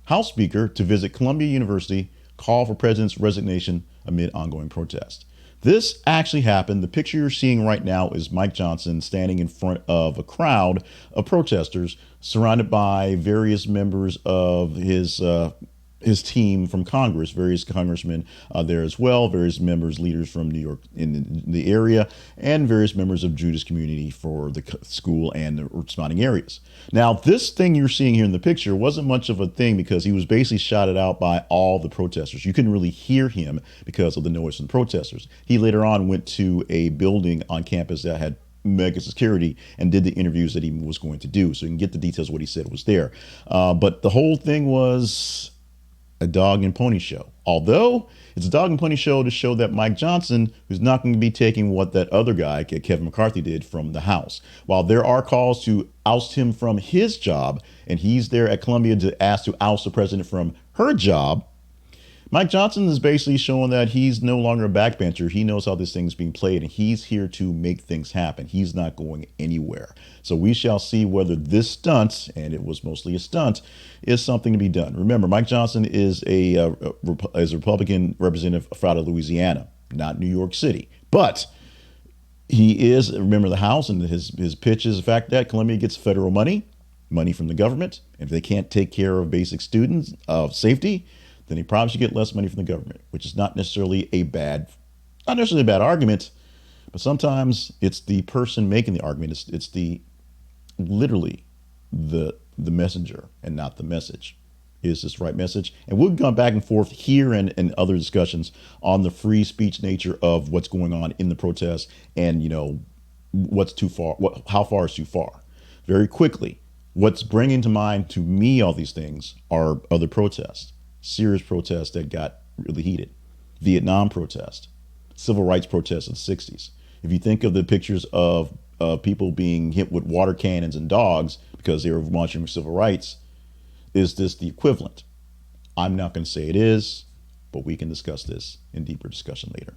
House Speaker to visit Columbia University, call for president's resignation amid ongoing protest. This actually happened. The picture you're seeing right now is Mike Johnson standing in front of a crowd of protesters surrounded by various members of his team from Congress, various congressmen there as well, various members, leaders from New York in the area, and various members of Judas community for the school and the surrounding areas. Now, this thing you're seeing here in the picture wasn't much of a thing because he was basically shouted out by all the protesters. You couldn't really hear him because of the noise from the protesters. He later on went to a building on campus that had mega security and did the interviews that he was going to do. So you can get the details of what he said was there. But the whole thing was a dog and pony show. Although it's a dog and pony show to show that Mike Johnson, who's not going to be taking what that other guy, Kevin McCarthy, did from the House. While there are calls to oust him from his job, and he's there at Columbia to ask to oust the president from her job, Mike Johnson is basically showing that he's no longer a backbencher. He knows how this thing's being played, and he's here to make things happen. He's not going anywhere. So we shall see whether this stunt, and it was mostly a stunt, is something to be done. Remember, Mike Johnson is a Republican representative out of Louisiana, not New York City. But he is a member of the House, and his pitch is the fact that Columbia gets federal money from the government. If they can't take care of basic students of safety, then he probably should get less money from the government, which is not necessarily a bad argument, but sometimes it's the person making the argument. It's the literally the messenger and not the message. Is this the right message? And we've gone back and forth here and other discussions on the free speech nature of what's going on in the protests and, what's too far, how far is too far. Very quickly, what's bringing to mind to me all these things are other protests. Serious protests that got really heated. Vietnam protest, civil rights protests in the 60s. If you think of the pictures of people being hit with water cannons and dogs because they were marching for civil rights, is this the equivalent? I'm not going to say it is, but we can discuss this in deeper discussion later.